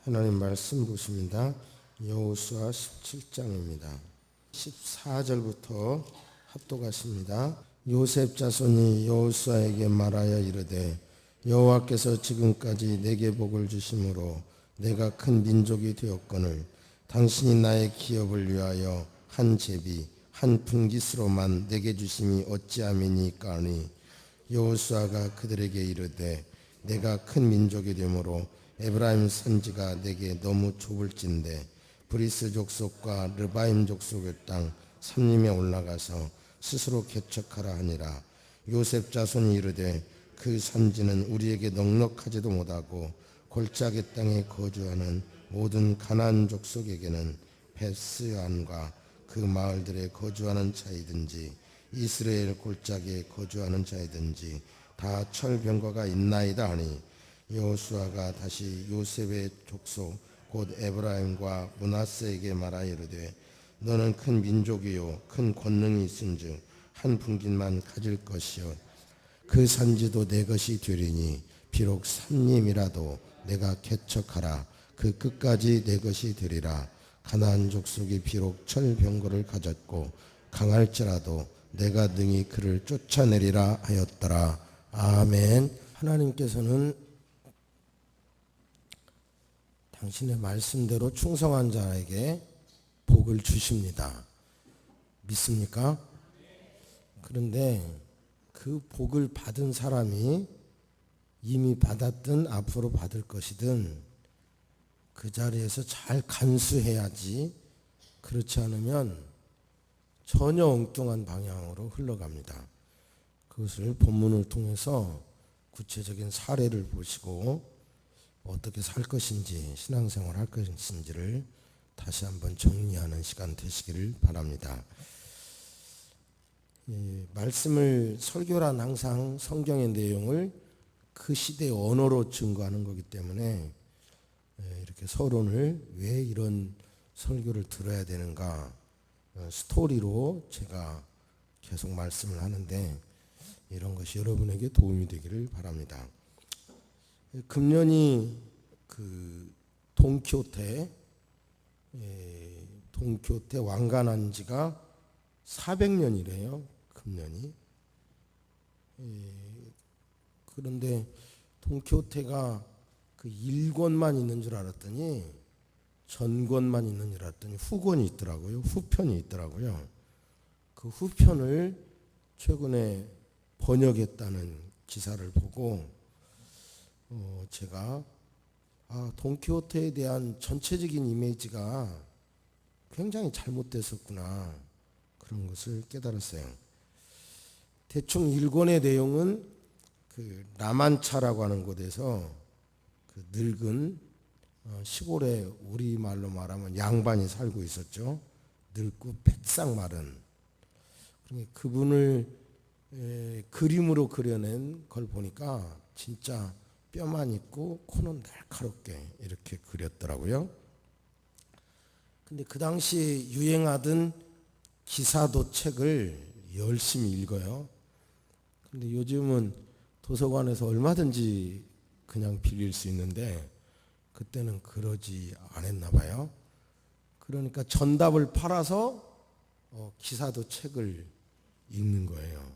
하나님 말씀 보십니다. 여호수아 17장입니다. 14절부터 합독하십니다. 요셉 자손이 여호수아에게 말하여 이르되 여호와께서 지금까지 내게 복을 주심으로 내가 큰 민족이 되었거늘 당신이 나의 기업을 위하여 한 제비 한 분깃으로만 내게 주심이 어찌함이니까 하니 여호수아가 그들에게 이르되 내가 큰 민족이 되므로 에브라임 산지가 내게 너무 좁을진데 브리스 족속과 르바임 족속의 땅 삼림에 올라가서 스스로 개척하라 하니라. 요셉 자손이 이르되 그 산지는 우리에게 넉넉하지도 못하고 골짜기 땅에 거주하는 모든 가나안 족속에게는 베스안과 그 마을들에 거주하는 자이든지 이스라엘 골짜기에 거주하는 자이든지 다 철병거가 있나이다 하니 여호수아가 다시 요셉의 족속 곧 에브라임과 므낫세에게 말하여 이르되 너는 큰 민족이요 큰 권능이 있은즉 한 분깃만 가질 것이요 그 산지도 내 것이 되리니 비록 삼림이라도 내가 개척하라 그 끝까지 내 것이 되리라. 가나안 족속이 비록 철병거를 가졌고 강할지라도 내가 능히 그를 쫓아내리라 하였더라. 아멘. 하나님께서는 당신의 말씀대로 충성한 자에게 복을 주십니다. 믿습니까? 그런데 그 복을 받은 사람이 이미 받았든 앞으로 받을 것이든 그 자리에서 잘 간수해야지, 그렇지 않으면 전혀 엉뚱한 방향으로 흘러갑니다. 그것을 본문을 통해서 구체적인 사례를 보시고 어떻게 살 것인지, 신앙생활 할 것인지를 다시 한번 정리하는 시간 되시기를 바랍니다. 말씀을, 설교란 항상 성경의 내용을 그 시대의 언어로 증거하는 거기 때문에 이렇게 서론을 왜 이런 설교를 들어야 되는가, 스토리로 제가 계속 말씀을 하는데 이런 것이 여러분에게 도움이 되기를 바랍니다. 금년이 그 돈키호테 완간한 지가 400년이래요. 금년이. 그런데 돈키호테가 그 1권만 있는 줄 알았더니 전권만 있는 줄 알았더니 후권이 있더라고요. 후편이 있더라고요. 그 후편을 최근에 번역했다는 기사를 보고 제가 돈키호테에 대한 전체적인 이미지가 굉장히 잘못됐었구나, 그런 것을 깨달았어요. 대충 1권의 내용은 그 라만차라고 하는 곳에서 그 늙은 시골에 우리말로 말하면 양반이 살고 있었죠. 늙고 백상마른. 그분을 그림으로 그려낸 걸 보니까 진짜 뼈만 있고 코는 날카롭게 이렇게 그렸더라고요. 근데 그 당시 유행하던 기사도 책을 열심히 읽어요. 근데 요즘은 도서관에서 얼마든지 그냥 빌릴 수 있는데 그때는 그러지 않았나 봐요. 그러니까 전답을 팔아서 기사도 책을 읽는 거예요.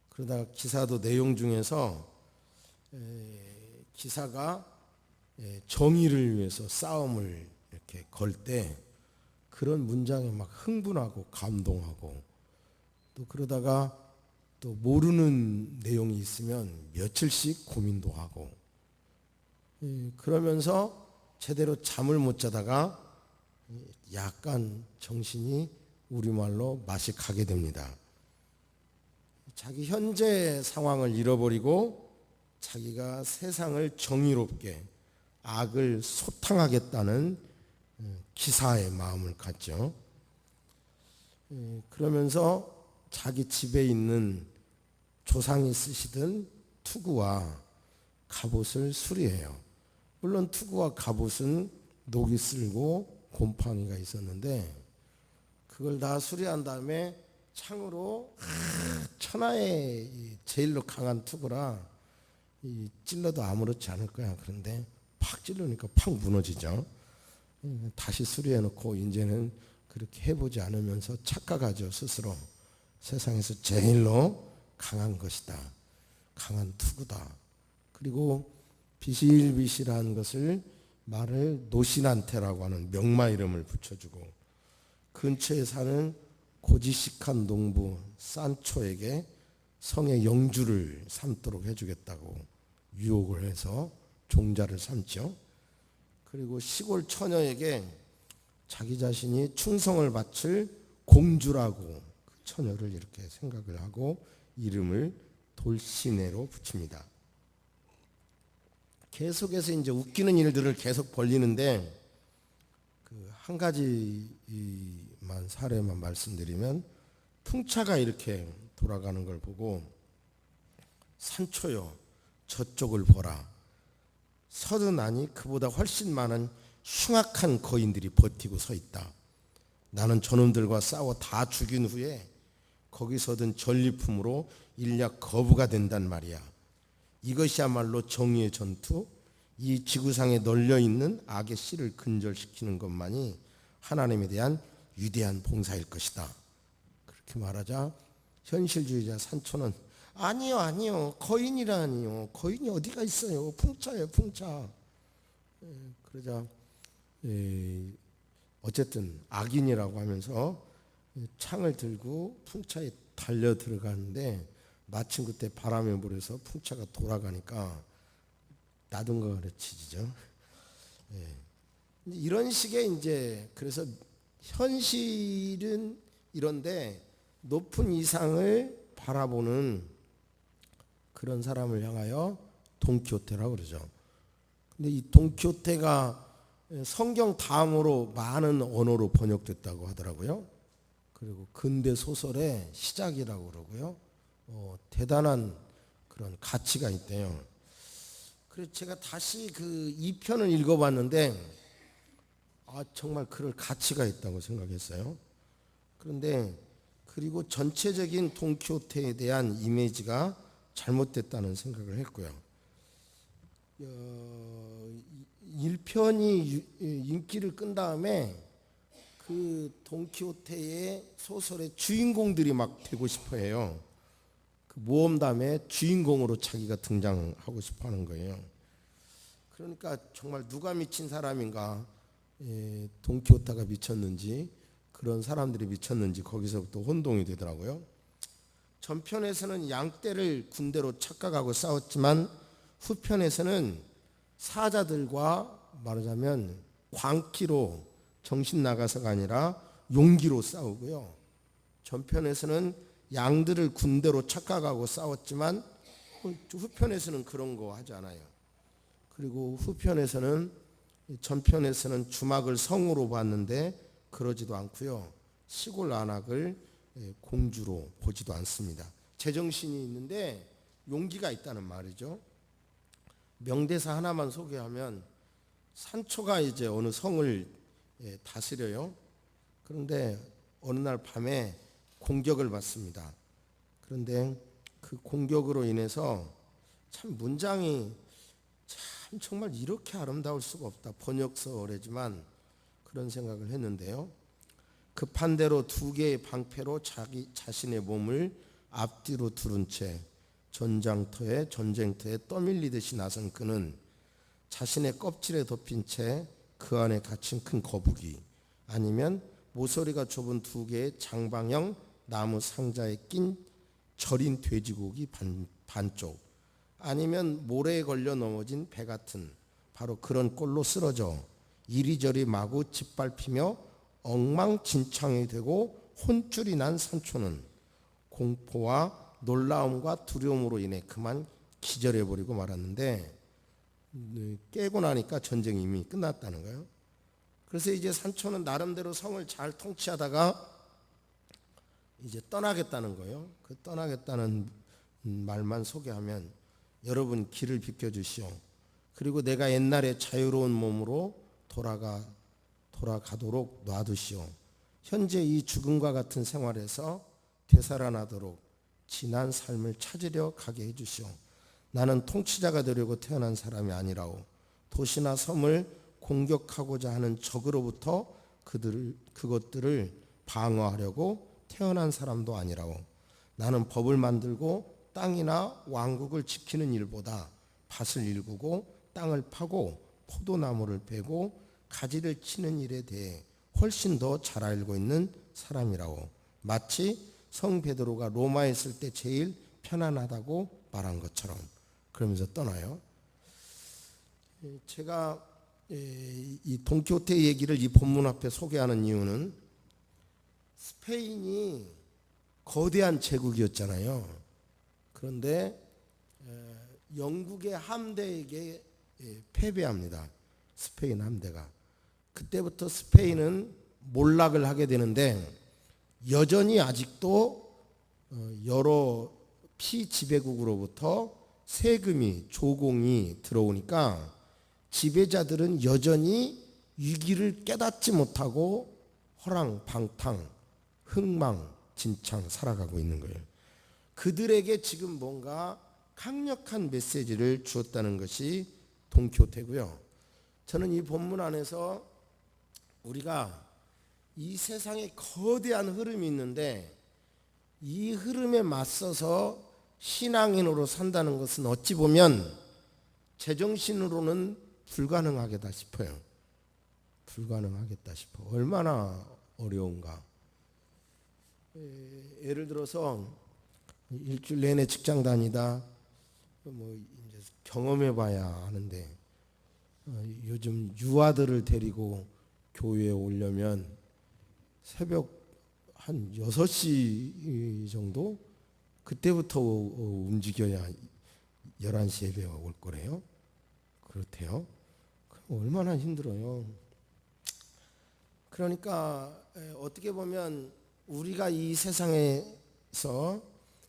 그러다가 기사도 내용 중에서 기사가 정의를 위해서 싸움을 이렇게 걸 때 그런 문장에 막 흥분하고 감동하고, 또 그러다가 또 모르는 내용이 있으면 며칠씩 고민도 하고, 그러면서 제대로 잠을 못 자다가 약간 정신이 우리말로 맛이 가게 됩니다. 자기 현재 상황을 잃어버리고 자기가 세상을 정의롭게 악을 소탕하겠다는 기사의 마음을 갖죠. 그러면서 자기 집에 있는 조상이 쓰시던 투구와 갑옷을 수리해요. 물론 투구와 갑옷은 녹이 쓸고 곰팡이가 있었는데 그걸 다 수리한 다음에 창으로 천하의 제일로 강한 투구라 찔러도 아무렇지 않을 거야. 그런데 팍 찔르니까 팍 무너지죠. 다시 수리해놓고 이제는 그렇게 해보지 않으면서 착각하죠. 스스로 세상에서 제일로 강한 것이다, 강한 투구다. 그리고 비실비실한 것을 말을 노신한테라고 하는 명마 이름을 붙여주고 근처에 사는 고지식한 농부 산초에게 성의 영주를 삼도록 해주겠다고 유혹을 해서 종자를 삼죠. 그리고 시골 처녀에게 자기 자신이 충성을 바칠 공주라고 그 처녀를 이렇게 생각을 하고 이름을 돌시내로 붙입니다. 계속해서 이제 웃기는 일들을 계속 벌리는데 그 한 가지만 사례만 말씀드리면 풍차가 이렇게 돌아가는 걸 보고 산초여 저쪽을 보라. 서든하니 그보다 훨씬 많은 흉악한 거인들이 버티고 서 있다. 나는 저놈들과 싸워 다 죽인 후에 거기서든 전리품으로 일약 거부가 된단 말이야. 이것이야말로 정의의 전투, 이 지구상에 널려있는 악의 씨를 근절시키는 것만이 하나님에 대한 위대한 봉사일 것이다. 그렇게 말하자 현실주의자 산초는 아니요 거인이라니요, 거인이 어디가 있어요, 풍차예요 풍차. 그러자 어쨌든 악인이라고 하면서 창을 들고 풍차에 달려 들어가는데 마침 그때 바람에 불어서 풍차가 돌아가니까 나둔 거 그렇지죠. 이런 식의 이제 그래서 현실은 이런데 높은 이상을 바라보는 그런 사람을 향하여 돈키호테라고 그러죠. 근데 이 돈키호테가 성경 다음으로 많은 언어로 번역됐다고 하더라고요. 그리고 근대 소설의 시작이라고 그러고요. 대단한 그런 가치가 있대요. 그래서 제가 다시 그 2편을 읽어봤는데 정말 그럴 가치가 있다고 생각했어요. 그런데 그리고 전체적인 돈키호테에 대한 이미지가 잘못됐다는 생각을 했고요. 1편이 인기를 끈 다음에 그 돈키호테의 소설의 주인공들이 막 되고 싶어 해요. 그 모험담의 주인공으로 자기가 등장하고 싶어 하는 거예요. 그러니까 정말 누가 미친 사람인가, 돈키호테가 미쳤는지 그런 사람들이 미쳤는지 거기서부터 혼동이 되더라고요. 전편에서는 양떼를 군대로 착각하고 싸웠지만 후편에서는 사자들과 말하자면 광기로 정신 나가서가 아니라 용기로 싸우고요. 전편에서는 양들을 군대로 착각하고 싸웠지만 후편에서는 그런 거 하지 않아요. 그리고 전편에서는 주막을 성으로 봤는데 그러지도 않고요. 시골 안악을 공주로 보지도 않습니다. 제정신이 있는데 용기가 있다는 말이죠. 명대사 하나만 소개하면 산초가 이제 어느 성을 다스려요. 그런데 어느 날 밤에 공격을 받습니다. 그런데 그 공격으로 인해서 참 문장이 참 정말 이렇게 아름다울 수가 없다. 번역서래지만 그런 생각을 했는데요. 급한 대로 2개의 방패로 자기 자신의 몸을 앞뒤로 두른 채 전쟁터에 떠밀리듯이 나선 그는 자신의 껍질에 덮인 채 그 안에 갇힌 큰 거북이 아니면 모서리가 좁은 2개의 장방형 나무 상자에 낀 절인 돼지고기 반쪽 아니면 모래에 걸려 넘어진 배 같은 바로 그런 꼴로 쓰러져 이리저리 마구 짓밟히며 엉망진창이 되고 혼쭐이 난 산초는 공포와 놀라움과 두려움으로 인해 그만 기절해버리고 말았는데 깨고 나니까 전쟁이 이미 끝났다는 거예요. 그래서 이제 산초는 나름대로 성을 잘 통치하다가 이제 떠나겠다는 거예요. 그 떠나겠다는 말만 소개하면 여러분 길을 비켜주시오. 그리고 내가 옛날에 자유로운 몸으로 돌아가도록 놔두시오. 현재 이 죽음과 같은 생활에서 되살아나도록 지난 삶을 찾으려 가게 해주시오. 나는 통치자가 되려고 태어난 사람이 아니라오. 도시나 섬을 공격하고자 하는 적으로부터 그것들을 방어하려고 태어난 사람도 아니라고. 나는 법을 만들고 땅이나 왕국을 지키는 일보다 밭을 일구고 땅을 파고 포도나무를 베고 가지를 치는 일에 대해 훨씬 더 잘 알고 있는 사람이라고. 마치 성 베드로가 로마에 있을 때 제일 편안하다고 말한 것처럼. 그러면서 떠나요. 제가 이 돈키호테 얘기를 이 본문 앞에 소개하는 이유는 스페인이 거대한 제국이었잖아요. 그런데 영국의 함대에게 패배합니다. 스페인 함대가. 그때부터 스페인은 몰락을 하게 되는데 여전히 아직도 여러 피지배국으로부터 세금이 조공이 들어오니까 지배자들은 여전히 위기를 깨닫지 못하고 허랑방탕 흥망진창 살아가고 있는 거예요. 그들에게 지금 뭔가 강력한 메시지를 주었다는 것이 돈키호테고요. 저는 이 본문 안에서 우리가 이 세상에 거대한 흐름이 있는데 이 흐름에 맞서서 신앙인으로 산다는 것은 어찌 보면 제정신으로는 불가능하겠다 싶어요. 불가능하겠다 싶어. 얼마나 어려운가. 예를 들어서 일주일 내내 직장 다니다 뭐 이제 경험해봐야 하는데 요즘 유아들을 데리고 교회에 오려면 새벽 한 6시 정도 그때부터 움직여야 11시 예배가 올 거래요. 그렇대요. 그럼 얼마나 힘들어요. 그러니까 어떻게 보면 우리가 이 세상에서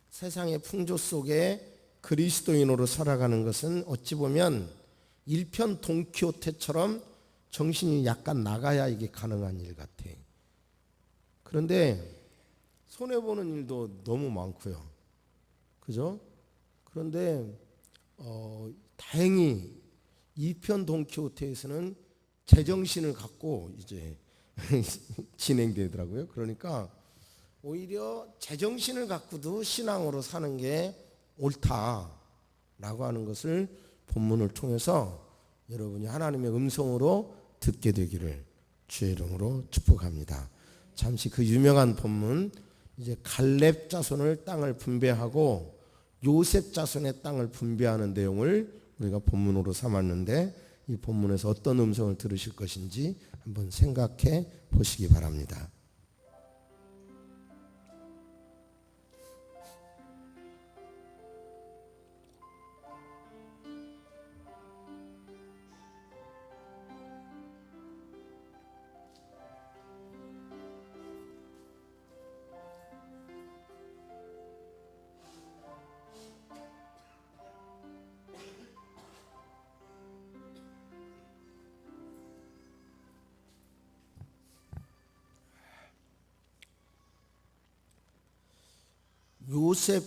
세상의 풍조 속에 그리스도인으로 살아가는 것은 어찌 보면 일편 돈키호테처럼 정신이 약간 나가야 이게 가능한 일 같아. 그런데 손해보는 일도 너무 많고요. 그죠? 그런데 다행히 이편 돈키호테에서는 제정신을 갖고 이제 진행되더라고요. 그러니까 오히려 제정신을 갖고도 신앙으로 사는 게 옳다라고 하는 것을 본문을 통해서 여러분이 하나님의 음성으로 듣게 되기를 주의 이름으로 축복합니다. 잠시 그 유명한 본문 이제 갈렙 자손을 땅을 분배하고 요셉 자손의 땅을 분배하는 내용을 우리가 본문으로 삼았는데 이 본문에서 어떤 음성을 들으실 것인지 한번 생각해 보시기 바랍니다. 요셉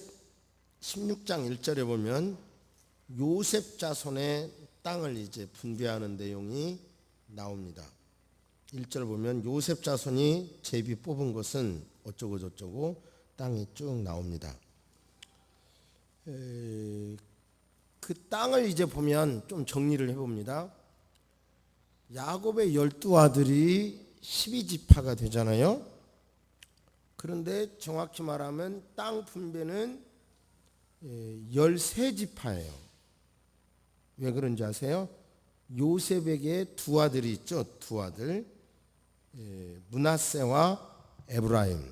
16장 1절에 보면 요셉 자손의 땅을 이제 분배하는 내용이 나옵니다. 1절 보면 요셉 자손이 제비 뽑은 것은 어쩌고 저쩌고 땅이 쭉 나옵니다. 그 땅을 이제 보면 좀 정리를 해봅니다. 야곱의 12아들이 12지파가 되잖아요. 그런데 정확히 말하면 땅 분배는 13지파예요. 왜 그런지 아세요? 요셉에게 두 아들이 있죠. 두 아들. 므낫세와 에브라임.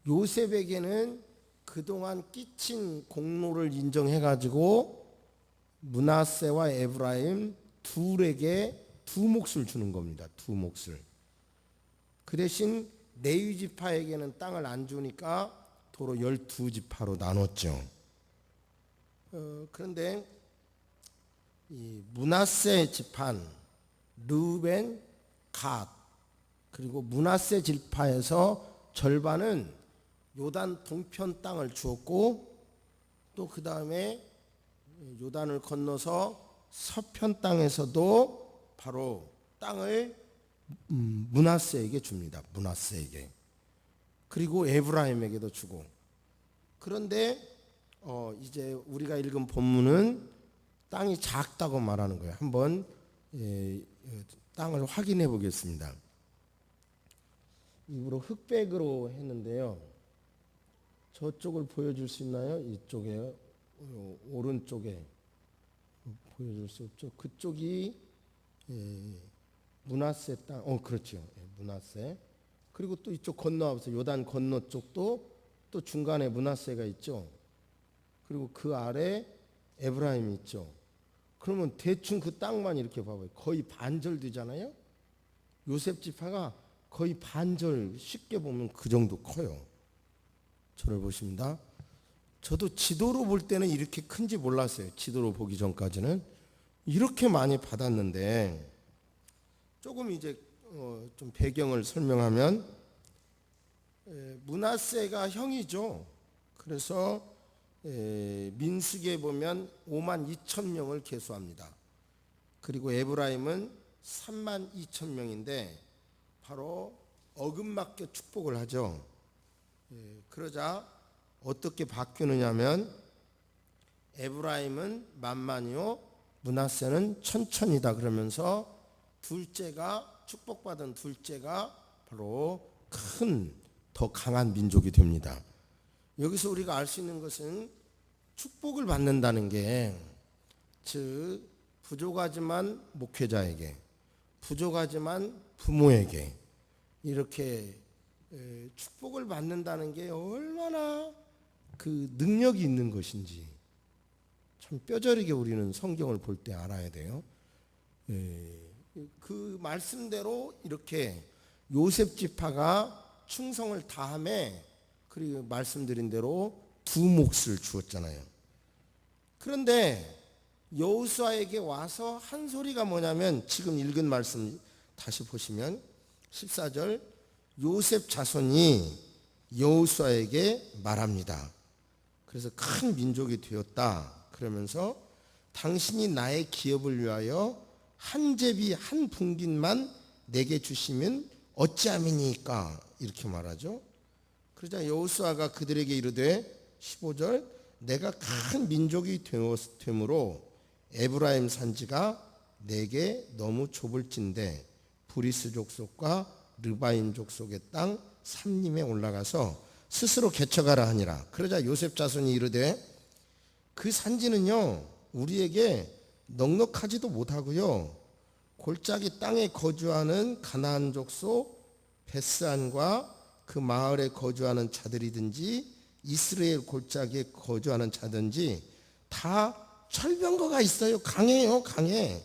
요셉에게는 그동안 끼친 공로를 인정해가지고 므낫세와 에브라임 둘에게 두 몫을 주는 겁니다. 두 몫을. 그 대신 레위 지파에게는 땅을 안 주니까 도로 12지파로 나눴죠. 그런데 이 므낫세 지판, 르우벤, 갓 그리고 므낫세 지파에서 절반은 요단 동편 땅을 주었고 또 그 다음에 요단을 건너서 서편 땅에서도 바로 땅을 므낫세에게 줍니다. 므낫세에게. 그리고 에브라임에게도 주고. 그런데 이제 우리가 읽은 본문은 땅이 작다고 말하는 거예요. 한번 땅을 확인해 보겠습니다. 일부러 흑백으로 했는데요. 저쪽을 보여줄 수 있나요? 이쪽에 오른쪽에 보여줄 수 없죠. 그쪽이 므낫세 땅. 그렇죠. 므낫세. 그리고 또 이쪽 건너와서 요단 건너 쪽도 또 중간에 므낫세가 있죠. 그리고 그 아래 에브라임이 있죠. 그러면 대충 그 땅만 이렇게 봐봐요. 거의 반절 되잖아요. 요셉 지파가 거의 반절, 쉽게 보면 그 정도 커요. 저를 보십니다. 저도 지도로 볼 때는 이렇게 큰지 몰랐어요. 지도로 보기 전까지는. 이렇게 많이 받았는데 조금 이제 좀 배경을 설명하면 므낫세가 형이죠. 그래서 민수기에 보면 5만 2천 명을 계수합니다. 그리고 에브라임은 3만 2천 명인데 바로 어긋맞게 축복을 하죠. 그러자 어떻게 바뀌느냐면 에브라임은 만만이요 므낫세는 천천이다 그러면서 둘째가 축복받은 둘째가 바로 더 강한 민족이 됩니다. 여기서 우리가 알 수 있는 것은 축복을 받는다는 게 즉 부족하지만 목회자에게 부족하지만 부모에게 이렇게 축복을 받는다는 게 얼마나 그 능력이 있는 것인지 참 뼈저리게 우리는 성경을 볼 때 알아야 돼요. 그 말씀대로 이렇게 요셉 지파가 충성을 다함에 그리고 말씀드린 대로 두 몫을 주었잖아요. 그런데 여호수아에게 와서 한 소리가 뭐냐면 지금 읽은 말씀 다시 보시면 14절 요셉 자손이 여호수아에게 말합니다. 그래서 큰 민족이 되었다. 그러면서 당신이 나의 기업을 위하여 한 제비 한 분깃만 내게 주시면 어찌함이니까 이렇게 말하죠. 그러자 여호수아가 그들에게 이르되 15절 내가 큰 민족이 되므로 에브라임 산지가 내게 너무 좁을진데 브리스 족속과 르바임 족속의 땅 삼림에 올라가서 스스로 개척하라 하니라. 그러자 요셉 자손이 이르되 그 산지는요 우리에게 넉넉하지도 못하고요 골짜기 땅에 거주하는 가나안 족속 베스안과 그 마을에 거주하는 자들이든지 이스라엘 골짜기에 거주하는 자든지 다 철병거가 있어요. 강해요. 강해.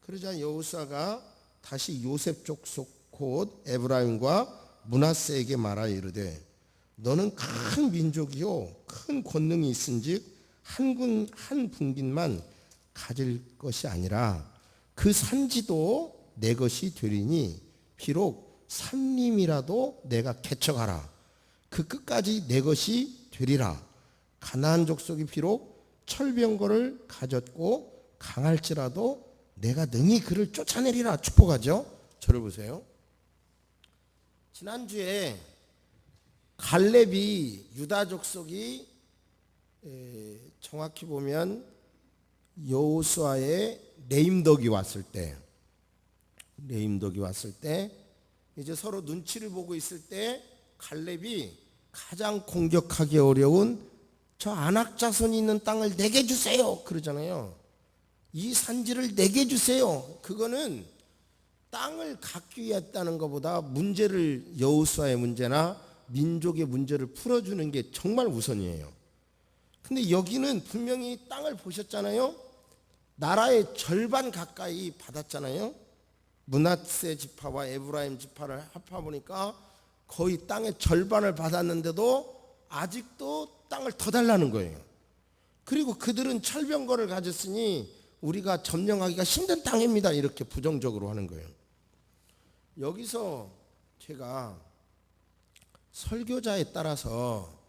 그러자 여호수아가 다시 요셉 족속 곧 에브라임과 므낫세에게 말하여 이르되 너는 큰 민족이요 큰 권능이 있은즉 한 분깃만 가질 것이 아니라 그 산지도 내 것이 되리니 비록 삼림이라도 내가 개척하라. 그 끝까지 내 것이 되리라. 가나안 족속이 비록 철병거를 가졌고 강할지라도 내가 능히 그를 쫓아내리라. 축복하죠. 저를 보세요. 지난주에 갈렙이 유다 족속이 정확히 보면 여호수아의 레임덕이 왔을 때 이제 서로 눈치를 보고 있을 때 갈렙이 가장 공격하기 어려운 저 아낙 자손이 있는 땅을 내게 주세요 그러잖아요. 이 산지를 내게 주세요. 그거는 땅을 갖기 위했다는 것보다 문제를 여호수아의 문제나 민족의 문제를 풀어주는 게 정말 우선이에요. 근데 여기는 분명히 땅을 보셨잖아요. 나라의 절반 가까이 받았잖아요. 므낫세 지파와 에브라임 지파를 합해보니까 거의 땅의 절반을 받았는데도 아직도 땅을 더 달라는 거예요. 그리고 그들은 철병거를 가졌으니 우리가 점령하기가 힘든 땅입니다. 이렇게 부정적으로 하는 거예요. 여기서 제가 설교자에 따라서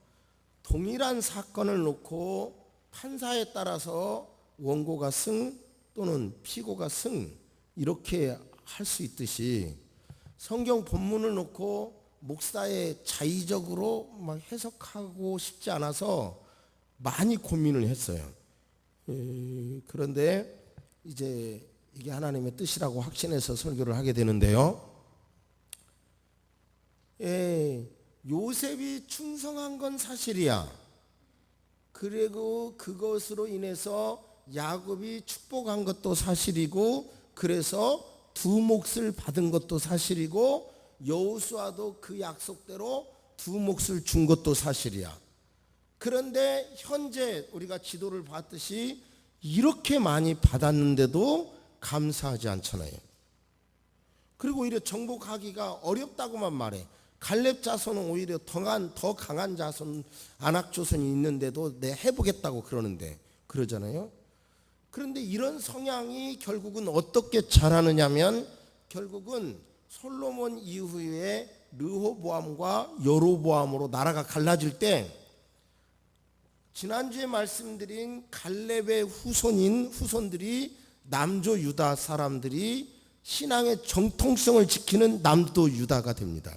동일한 사건을 놓고 판사에 따라서 원고가 승, 또는 피고가 승 이렇게 할 수 있듯이 성경 본문을 놓고 목사의 자의적으로 막 해석하고 싶지 않아서 많이 고민을 했어요. 그런데 이제 이게 하나님의 뜻이라고 확신해서 설교를 하게 되는데요. 요셉이 충성한 건 사실이야. 그리고 그것으로 인해서 야곱이 축복한 것도 사실이고, 그래서 두 몫을 받은 것도 사실이고, 여호수아도 그 약속대로 두 몫을 준 것도 사실이야. 그런데 현재 우리가 지도를 봤듯이 이렇게 많이 받았는데도 감사하지 않잖아요. 그리고 오히려 정복하기가 어렵다고만 말해. 갈렙 자손은 오히려 더 강한 자손 안악조선이 있는데도 내 해보겠다고 그러는데 그러잖아요. 그런데 이런 성향이 결국은 어떻게 자라느냐면, 결국은 솔로몬 이후에 르호보암과 여로보암으로 나라가 갈라질 때, 지난주에 말씀드린 갈렙의 후손들이 남조 유다 사람들이 신앙의 정통성을 지키는 남도 유다가 됩니다.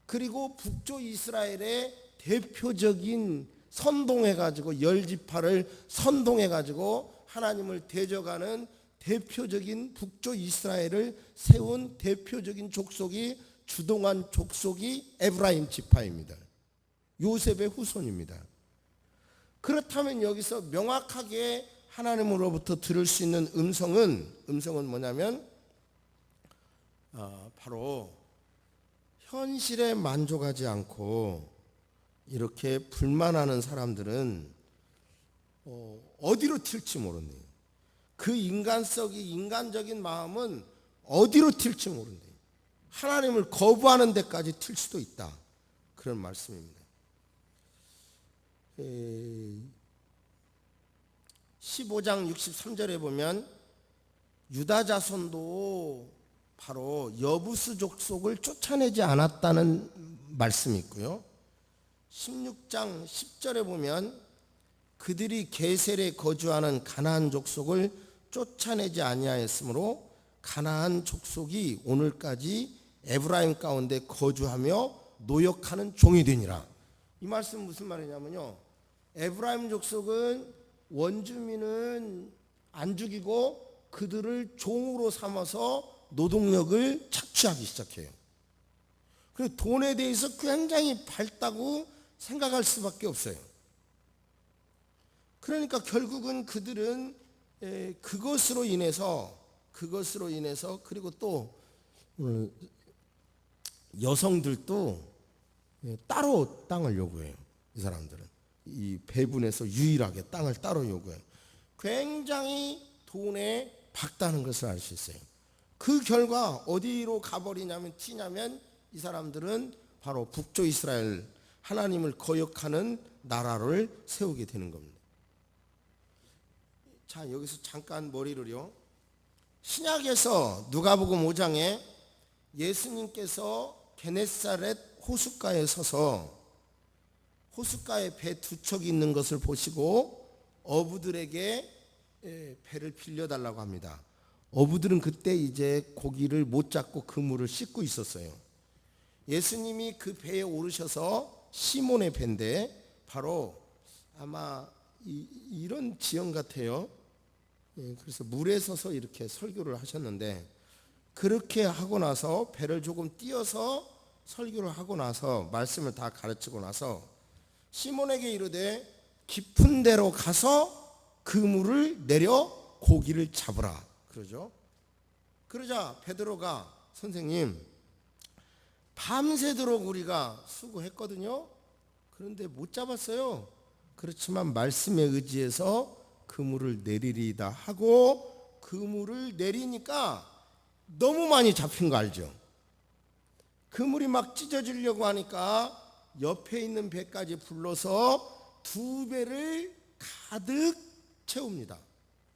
그리고 북조 이스라엘의 대표적인 선동해가지고 열지파를 선동해가지고 하나님을 대적하는 대표적인 북조 이스라엘을 세운 대표적인 족속이, 주동한 족속이 에브라임 지파입니다. 요셉의 후손입니다. 그렇다면 여기서 명확하게 하나님으로부터 들을 수 있는 음성은 뭐냐면, 바로 현실에 만족하지 않고 이렇게 불만하는 사람들은 어디로 튈지 모른대. 그 인간적인 마음은 어디로 튈지 모른대. 하나님을 거부하는 데까지 튈 수도 있다. 그런 말씀입니다. 15장 63절에 보면 유다 자손도 바로 여부스 족속을 쫓아내지 않았다는 말씀이 있고요. 16장 10절에 보면 그들이 게셀에 거주하는 가나안 족속을 쫓아내지 아니하였으므로 가나안 족속이 오늘까지 에브라임 가운데 거주하며 노역하는 종이 되니라. 이 말씀은 무슨 말이냐면요, 에브라임 족속은 원주민은 안 죽이고 그들을 종으로 삼아서 노동력을 착취하기 시작해요. 그리고 돈에 대해서 굉장히 밝다고 생각할 수밖에 없어요. 그러니까 결국은 그들은 그것으로 인해서 그리고 또 여성들도 따로 땅을 요구해요. 이 사람들은 이 배분에서 유일하게 땅을 따로 요구해요. 굉장히 돈에 박다는 것을 알 수 있어요. 그 결과 어디로 튀냐면 이 사람들은 바로 북조 이스라엘, 하나님을 거역하는 나라를 세우게 되는 겁니다. 자, 여기서 잠깐 머리를요, 신약에서 누가복음 5장에 예수님께서 게네사렛 호숫가에 서서 호숫가에 배 두 척이 있는 것을 보시고 어부들에게 배를 빌려달라고 합니다. 어부들은 그때 이제 고기를 못 잡고 그물을 씻고 있었어요. 예수님이 그 배에 오르셔서 시몬의 배인데, 바로 아마 이런 지형 같아요. 그래서 물에 서서 이렇게 설교를 하셨는데, 그렇게 하고 나서 배를 조금 띄어서 설교를 하고 나서 말씀을 다 가르치고 나서 시몬에게 이르되 깊은 데로 가서 그물을 내려 고기를 잡으라 그러죠. 그러자 베드로가, 선생님 밤새도록 우리가 수고했거든요. 그런데 못 잡았어요. 그렇지만 말씀에 의지해서 그물을 내리리다 하고 그물을 내리니까 너무 많이 잡힌 거 알죠? 그물이 막 찢어지려고 하니까 옆에 있는 배까지 불러서 두 배를 가득 채웁니다.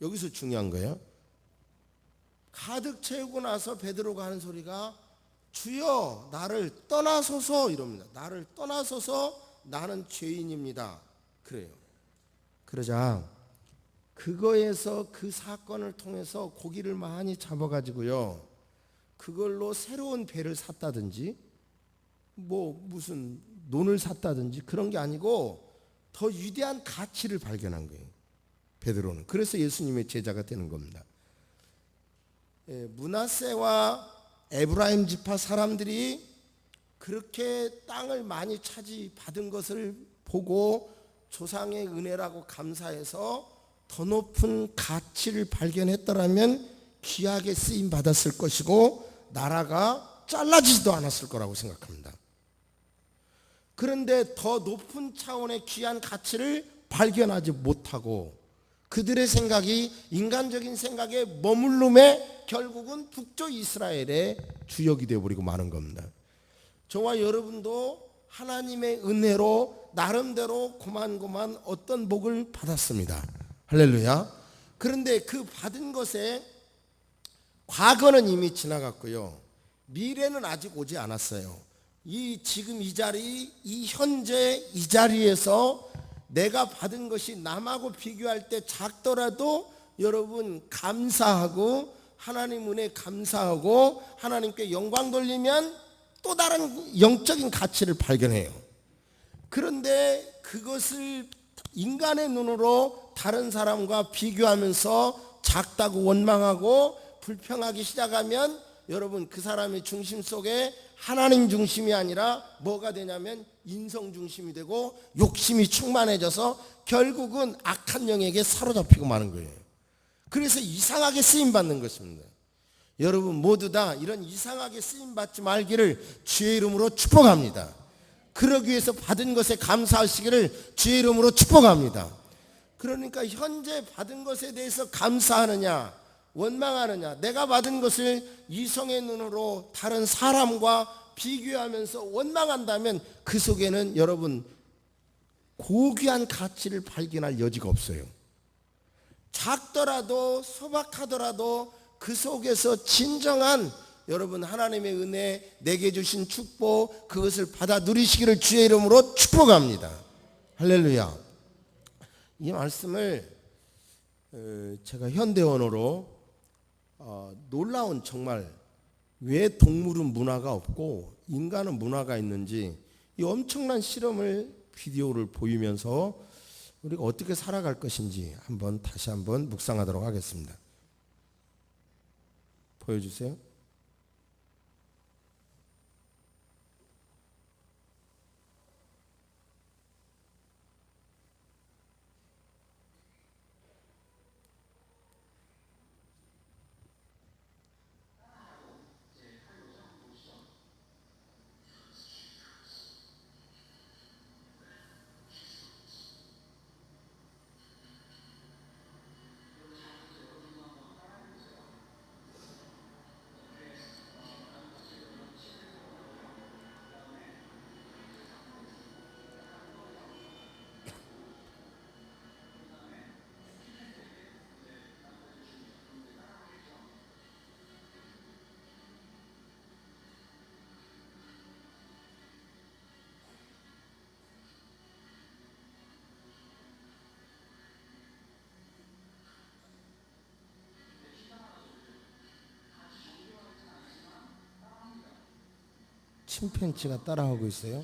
여기서 중요한 거예요. 가득 채우고 나서 베드로가 하는 소리가 주여 나를 떠나소서 이럽니다. 나를 떠나소서 나는 죄인입니다. 그래요. 그러자 그거에서 그 사건을 통해서 고기를 많이 잡아가지고요, 그걸로 새로운 배를 샀다든지 뭐 무슨 논을 샀다든지 그런 게 아니고 더 위대한 가치를 발견한 거예요, 베드로는. 그래서 예수님의 제자가 되는 겁니다. 므낫세와 에브라임 지파 사람들이 그렇게 땅을 많이 차지받은 것을 보고 조상의 은혜라고 감사해서 더 높은 가치를 발견했더라면 귀하게 쓰임 받았을 것이고 나라가 잘라지지도 않았을 거라고 생각합니다. 그런데 더 높은 차원의 귀한 가치를 발견하지 못하고 그들의 생각이 인간적인 생각에 머물름에 결국은 북쪽 이스라엘의 주역이 되어버리고 마는 겁니다. 저와 여러분도 하나님의 은혜로 나름대로 고만고만 어떤 복을 받았습니다. 할렐루야. 그런데 그 받은 것에 과거는 이미 지나갔고요, 미래는 아직 오지 않았어요. 지금 이 자리, 이 현재 이 자리에서 내가 받은 것이 남하고 비교할 때 작더라도 여러분 감사하고 하나님 은혜 감사하고 하나님께 영광 돌리면 또 다른 영적인 가치를 발견해요. 그런데 그것을 인간의 눈으로 다른 사람과 비교하면서 작다고 원망하고 불평하기 시작하면 여러분 그 사람의 중심 속에 하나님 중심이 아니라 뭐가 되냐면 인성 중심이 되고 욕심이 충만해져서 결국은 악한 영에게 사로잡히고 마는 거예요. 그래서 이상하게 쓰임받는 것입니다. 여러분 모두 다 이런 이상하게 쓰임받지 말기를 주의 이름으로 축복합니다. 그러기 위해서 받은 것에 감사하시기를 주의 이름으로 축복합니다. 그러니까 현재 받은 것에 대해서 감사하느냐 원망하느냐, 내가 받은 것을 이성의 눈으로 다른 사람과 비교하면서 원망한다면 그 속에는 여러분 고귀한 가치를 발견할 여지가 없어요. 작더라도 소박하더라도 그 속에서 진정한 여러분 하나님의 은혜, 내게 주신 축복, 그것을 받아 누리시기를 주의 이름으로 축복합니다. 할렐루야. 이 말씀을 제가 현대 언어로 놀라운, 정말 왜 동물은 문화가 없고 인간은 문화가 있는지 이 엄청난 실험을 비디오를 보이면서 우리가 어떻게 살아갈 것인지 다시 한번 묵상하도록 하겠습니다. 보여주세요. 침팬지가 따라하고 있어요.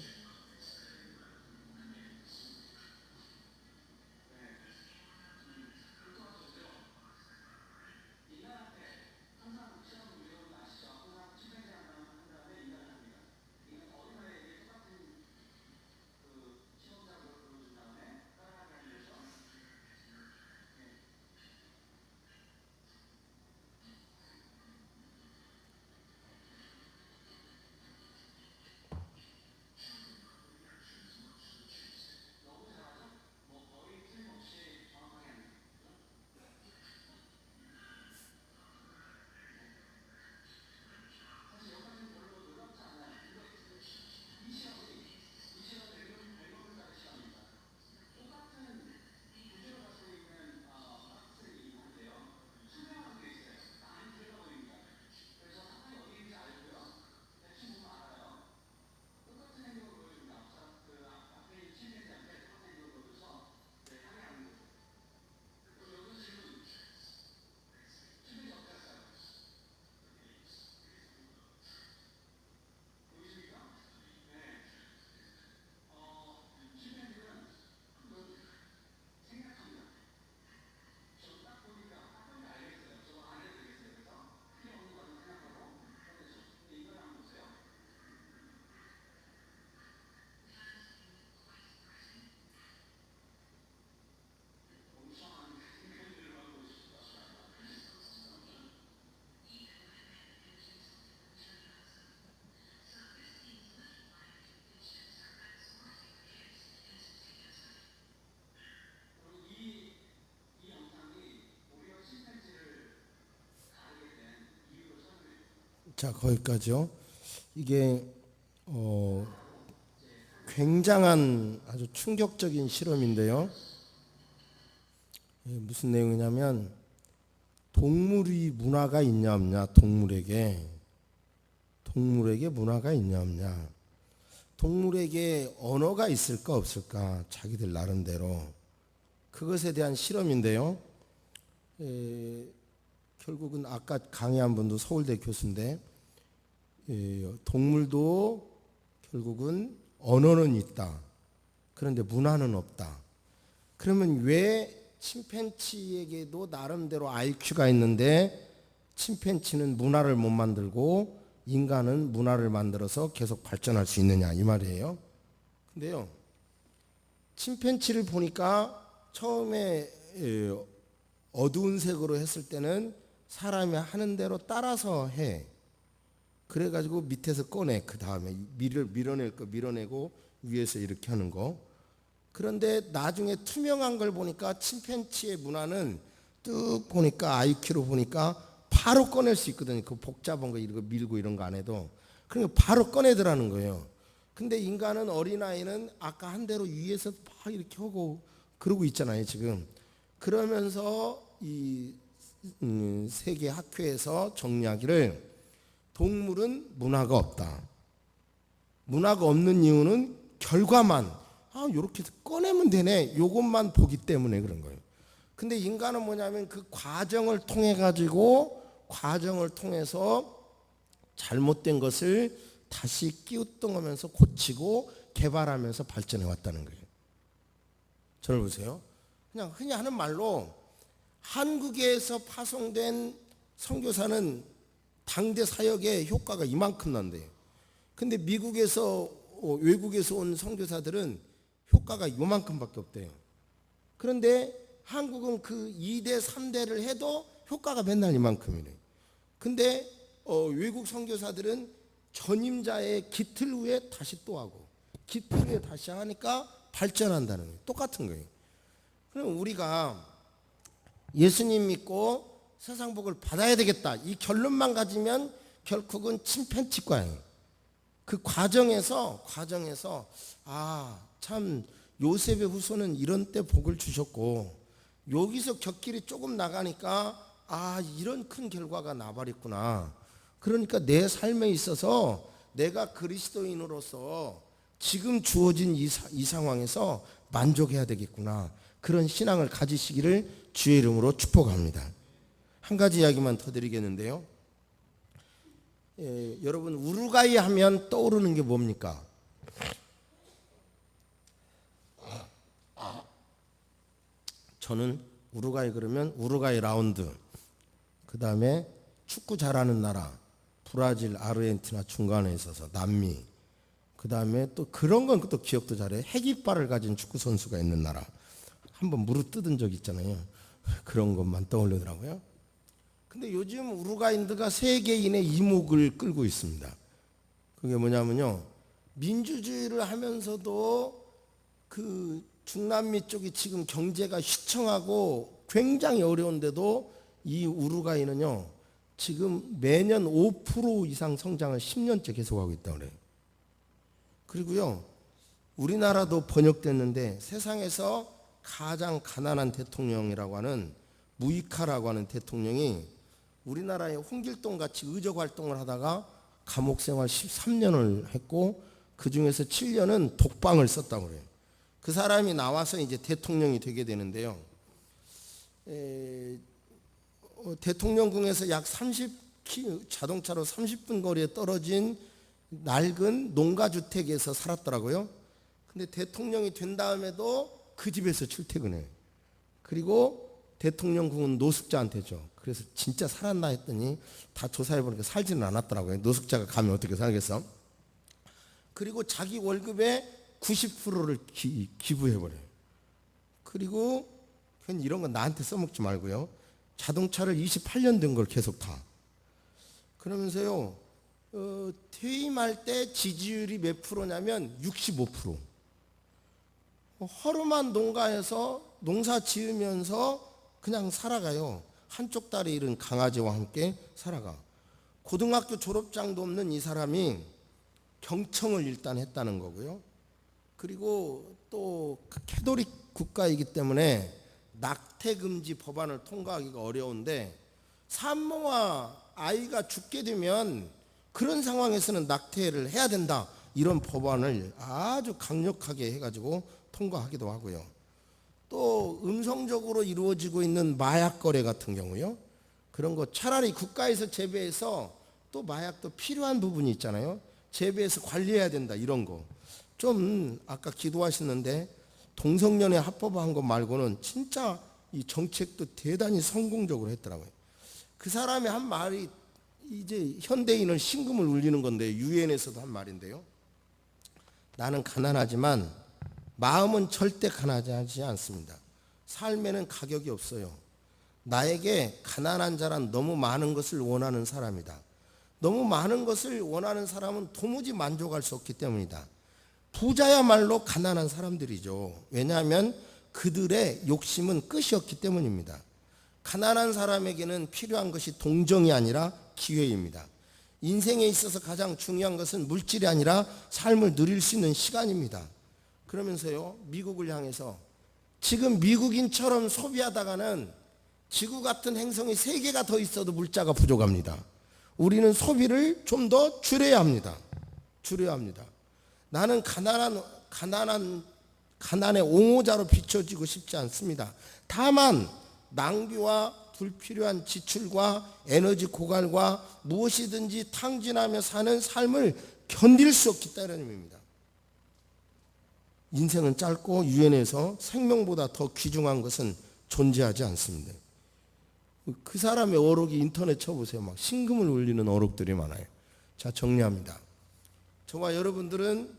자, 거기까지요. 이게 굉장한 아주 충격적인 실험인데요. 무슨 내용이냐면 동물이 문화가 있냐 없냐, 동물에게 문화가 있냐 없냐, 동물에게 언어가 있을까 없을까, 자기들 나름대로 그것에 대한 실험인데요. 결국은 아까 강의한 분도 서울대 교수인데, 동물도 결국은 언어는 있다, 그런데 문화는 없다. 그러면 왜 침팬지에게도 나름대로 IQ가 있는데 침팬지는 문화를 못 만들고 인간은 문화를 만들어서 계속 발전할 수 있느냐, 이 말이에요. 근데요, 침팬지를 보니까 처음에 어두운 색으로 했을 때는 사람이 하는 대로 따라서 해. 그래가지고 밑에서 꺼내. 그 다음에 밀어낼 거 밀어내고 위에서 이렇게 하는 거. 그런데 나중에 투명한 걸 보니까 침팬지의 문화는 뚝 보니까 IQ로 보니까 바로 꺼낼 수 있거든요. 그 복잡한 거 이런 거 밀고 이런 거 안 해도. 그러니까 바로 꺼내더라는 거예요. 근데 인간은, 어린아이는 아까 한 대로 위에서 막 이렇게 하고 그러고 있잖아요, 지금. 그러면서 이 세계 학회에서 정리하기를, 동물은 문화가 없다. 문화가 없는 이유는 결과만, 요렇게 꺼내면 되네, 요것만 보기 때문에 그런 거예요. 근데 인간은 뭐냐면 그 과정을 통해 가지고, 과정을 통해서 잘못된 것을 다시 끼우뚱하면서 고치고 개발하면서 발전해 왔다는 거예요. 저를 보세요. 그냥 흔히 하는 말로 한국에서 파송된 선교사는 당대 사역의 효과가 이만큼 난대요. 근데 미국에서 외국에서 온 선교사들은 효과가 요만큼밖에 없대요. 그런데 한국은 그 2대 3대를 해도 효과가 맨날 이만큼이래요. 근데 외국 선교사들은 전임자의 깃틀 후에 다시 또 하고 깃틀 후에 다시 하니까 발전한다는 거예요. 똑같은 거예요. 그럼 우리가 예수님 믿고 세상 복을 받아야 되겠다, 이 결론만 가지면 결국은 침팬지과예요. 그 과정에서 참 요셉의 후손은 이런 때 복을 주셨고, 여기서 곁길이 조금 나가니까 이런 큰 결과가 나버렸구나. 그러니까 내 삶에 있어서 내가 그리스도인으로서 지금 주어진 이 상황에서 만족해야 되겠구나. 그런 신앙을 가지시기를 주의 이름으로 축복합니다. 한 가지 이야기만 더 드리겠는데요. 여러분, 우루과이 하면 떠오르는 게 뭡니까? 저는 우루과이 그러면 우루과이 라운드, 그 다음에 축구 잘하는 나라 브라질, 아르헨티나 중간에 있어서 남미, 그 다음에 또 그런 건 또 기억도 잘해. 핵이빨을 가진 축구 선수가 있는 나라, 한번 무릎 뜯은 적 있잖아요. 그런 것만 떠오르더라고요. 근데 요즘 우루과이인들가 세계인의 이목을 끌고 있습니다. 그게 뭐냐면요, 민주주의를 하면서도 그 중남미 쪽이 지금 경제가 휘청하고 굉장히 어려운데도 이 우루과이는요, 지금 매년 5% 이상 성장을 10년째 계속하고 있다고 그래요. 그리고요, 우리나라도 번역됐는데 세상에서 가장 가난한 대통령이라고 하는 무이카라고 하는 대통령이 우리나라에 홍길동 같이 의적 활동을 하다가 감옥 생활 13년을 했고, 그 중에서 7년은 독방을 썼다고 그래요. 그 사람이 나와서 이제 대통령이 되게 되는데요. 대통령궁에서 약 자동차로 30분 거리에 떨어진 낡은 농가주택에서 살았더라고요. 근데 대통령이 된 다음에도 그 집에서 출퇴근해요. 그리고 대통령궁은 노숙자한테 줘. 그래서 진짜 살았나 했더니 다 조사해보니까 살지는 않았더라고요. 노숙자가 가면 어떻게 살겠어? 그리고 자기 월급의 90%를 기부해버려요. 그리고 그냥 이런 건 나한테 써먹지 말고요, 자동차를 28년 된 걸 계속 타. 그러면서요, 퇴임할 때 지지율이 몇 프로냐면 65%. 허름한 농가에서 농사 지으면서 그냥 살아가요. 한쪽 다리 잃은 강아지와 함께 살아가. 고등학교 졸업장도 없는 이 사람이 경청을 일단 했다는 거고요. 그리고 또 캐톨릭 국가이기 때문에 낙태금지 법안을 통과하기가 어려운데, 산모와 아이가 죽게 되면 그런 상황에서는 낙태를 해야 된다, 이런 법안을 아주 강력하게 해가지고 통과하기도 하고요. 또 음성적으로 이루어지고 있는 마약 거래 같은 경우요, 그런 거 차라리 국가에서 재배해서, 또 마약도 필요한 부분이 있잖아요, 재배해서 관리해야 된다, 이런 거 좀 아까 기도하셨는데 동성연애 합법화한 것 말고는 진짜 이 정책도 대단히 성공적으로 했더라고요. 그 사람이 한 말이 이제 현대인은 심금을 울리는 건데, 유엔에서도 한 말인데요. 나는 가난하지만 마음은 절대 가난하지 않습니다. 삶에는 가격이 없어요. 나에게 가난한 자란 너무 많은 것을 원하는 사람이다. 너무 많은 것을 원하는 사람은 도무지 만족할 수 없기 때문이다. 부자야말로 가난한 사람들이죠. 왜냐하면 그들의 욕심은 끝이 없기 때문입니다. 가난한 사람에게는 필요한 것이 동정이 아니라 기회입니다. 인생에 있어서 가장 중요한 것은 물질이 아니라 삶을 누릴 수 있는 시간입니다. 그러면서요, 미국을 향해서 지금 미국인처럼 소비하다가는 지구 같은 행성이 3개가 더 있어도 물자가 부족합니다. 우리는 소비를 좀 더 줄여야 합니다. 줄여야 합니다. 나는 가난의 옹호자로 비춰지고 싶지 않습니다. 다만 낭비와 불필요한 지출과 에너지 고갈과 무엇이든지 탕진하며 사는 삶을 견딜 수 없기 때문입니다. 인생은 짧고 유엔에서 생명보다 더 귀중한 것은 존재하지 않습니다. 그 사람의 어록이 인터넷 쳐보세요. 막 심금을 울리는 어록들이 많아요. 자, 정리합니다. 저와 여러분들은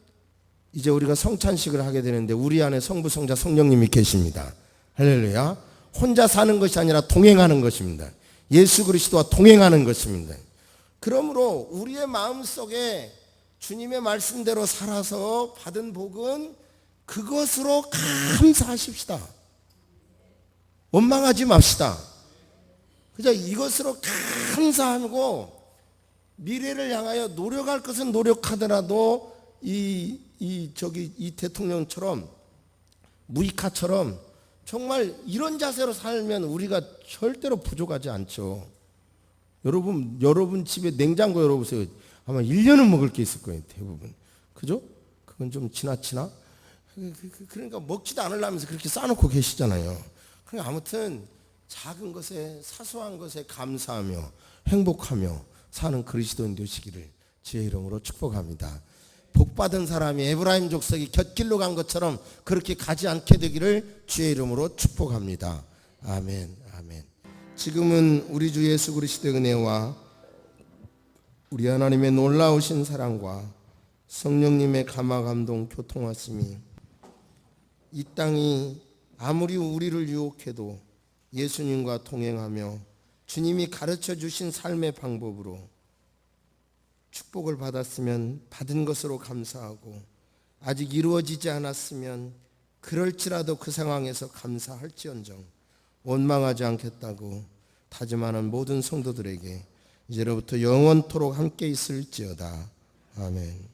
이제 우리가 성찬식을 하게 되는데, 우리 안에 성부, 성자, 성령님이 계십니다. 할렐루야. 혼자 사는 것이 아니라 동행하는 것입니다. 예수 그리스도와 동행하는 것입니다. 그러므로 우리의 마음속에 주님의 말씀대로 살아서 받은 복은 그것으로 감사하십시다. 원망하지 맙시다. 그저 이것으로 감사하고, 미래를 향하여 노력할 것은 노력하더라도 이 대통령처럼, 무이카처럼 정말 이런 자세로 살면 우리가 절대로 부족하지 않죠. 여러분 집에 냉장고 열어보세요. 아마 1년은 먹을 게 있을 거예요, 대부분. 그죠? 그건 좀 지나치나? 그러니까 먹지도 않으려면서 그렇게 싸놓고 계시잖아요. 그러니까 아무튼 작은 것에, 사소한 것에 감사하며 행복하며 사는 그리스도인 되시기를 주의 이름으로 축복합니다. 복받은 사람이 에브라임 족속이 곁길로 간 것처럼 그렇게 가지 않게 되기를 주의 이름으로 축복합니다. 아멘, 아멘. 지금은 우리 주 예수 그리스도의 은혜와 우리 하나님의 놀라우신 사랑과 성령님의 감화 감동 교통하심이, 이 땅이 아무리 우리를 유혹해도 예수님과 동행하며 주님이 가르쳐 주신 삶의 방법으로 축복을 받았으면 받은 것으로 감사하고, 아직 이루어지지 않았으면 그럴지라도 그 상황에서 감사할지언정 원망하지 않겠다고 다짐하는 모든 성도들에게 이제로부터 영원토록 함께 있을지어다. 아멘.